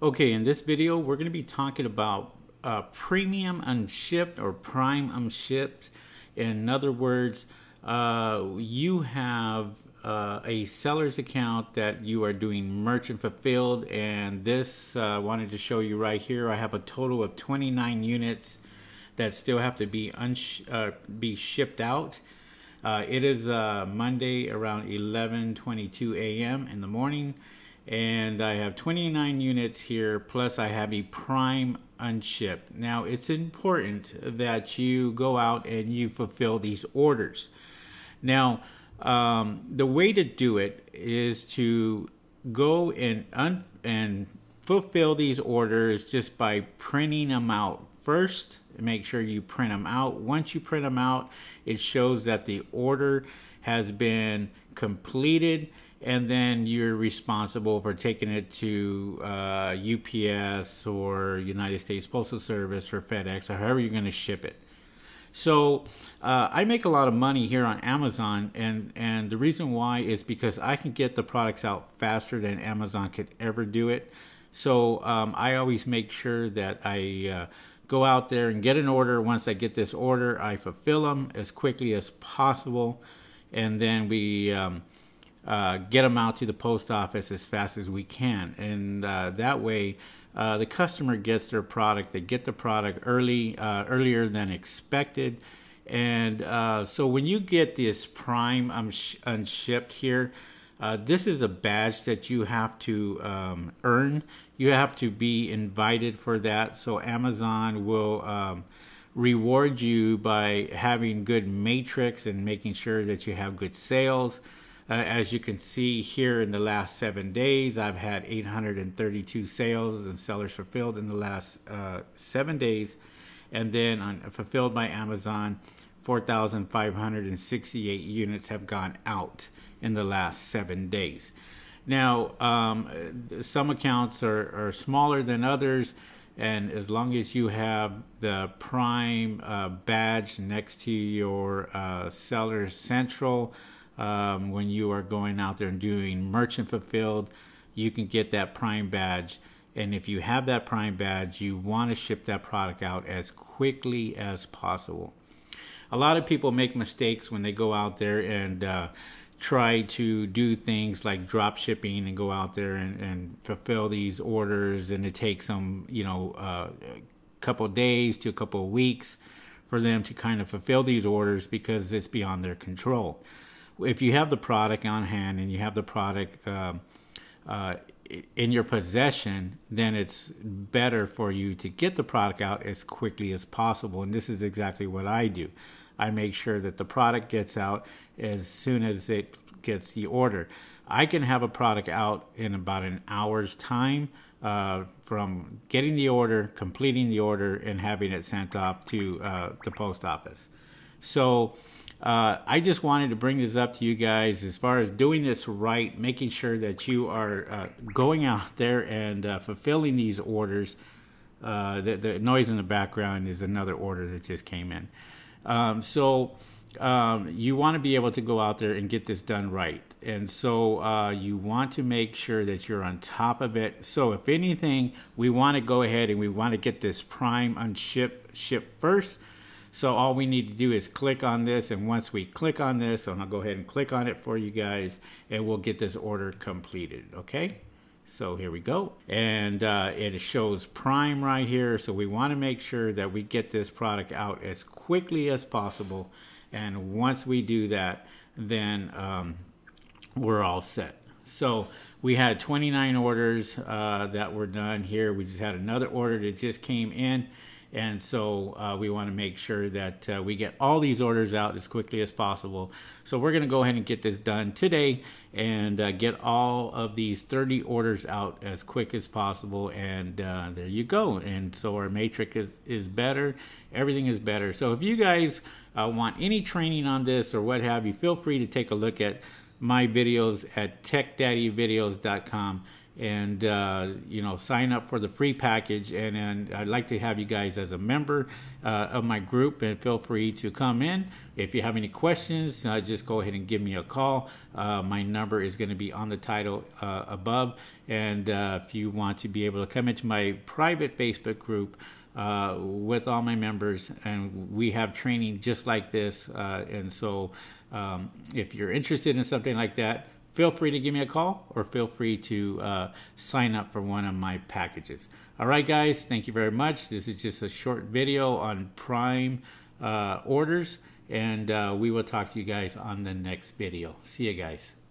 Okay, in this video, we're going to be talking about premium unshipped or prime unshipped. In other words, you have a seller's account that you are doing merchant fulfilled, and this I wanted to show you right here. I have a total of 29 units that still have to be shipped out. It is Monday around 11:22 a.m. in the morning, and I have 29 units here, plus I have a prime unshipped. Now it's important that you go out and you fulfill these orders. Now the way to do it is to go and fulfill these orders just by printing them out first. Make sure you print them out. Once you print them out, it shows that the order has been completed, and then you're responsible for taking it to UPS or United States Postal Service or FedEx or however you're going to ship it. So I make a lot of money here on Amazon, and the reason why is because I can get the products out faster than Amazon could ever do it. So I always make sure that I go out there and get an order. Once I get this order, I fulfill them as quickly as possible, and then we get them out to the post office as fast as we can. And that way, the customer gets their product. They get the product earlier than expected. And so when you get this prime unshipped here, this is a badge that you have to earn. You have to be invited for that. So Amazon will reward you by having good matrix and making sure that you have good sales. As you can see here, in the last 7 days, I've had 832 sales and sellers fulfilled in the last 7 days. And then on fulfilled by Amazon, 4,568 units have gone out in the last 7 days. Now, some accounts are smaller than others, and as long as you have the Prime badge next to your Seller Central, when you are going out there and doing merchant fulfilled, you can get that Prime badge. And if you have that Prime badge, you want to ship that product out as quickly as possible. A lot of people make mistakes when they go out there and try to do things like drop shipping and go out there and fulfill these orders, and it takes them, a couple days to a couple of weeks for them to kind of fulfill these orders because it's beyond their control. If you have the product on hand and you have the product in your possession, then it's better for you to get the product out as quickly as possible. And this is exactly what I do. I make sure that the product gets out as soon as it gets the order. I can have a product out in about an hour's time from getting the order, completing the order, and having it sent off to the post office. So I just wanted to bring this up to you guys as far as doing this right, making sure that you are going out there and fulfilling these orders. The noise in the background is another order that just came in. So you want to be able to go out there and get this done right. And so you want to make sure that you're on top of it. So if anything, we want to go ahead and we want to get this Prime unshipped first. So all we need to do is click on this, and once we click on this, and I'll go ahead and click on it for you guys, and we'll get this order completed, okay? So here we go, and it shows Prime right here, so we want to make sure that we get this product out as quickly as possible, and once we do that, then we're all set. So we had 29 orders that were done here. We just had another order that just came in. And so we want to make sure that we get all these orders out as quickly as possible. So we're going to go ahead and get this done today and get all of these 30 orders out as quick as possible. And there you go. And so our matrix is better. Everything is better. So if you guys want any training on this or what have you, feel free to take a look at my videos at techdaddyvideos.com. and you know, sign up for the free package. And I'd like to have you guys as a member of my group, and feel free to come in. If you have any questions, just go ahead and give me a call. My number is going to be on the title above. And if you want to be able to come into my private Facebook group with all my members, and we have training just like this, and so if you're interested in something like that, feel free to give me a call, or feel free to sign up for one of my packages. All right, guys, thank you very much. This is just a short video on Prime orders, and we will talk to you guys on the next video. See you guys.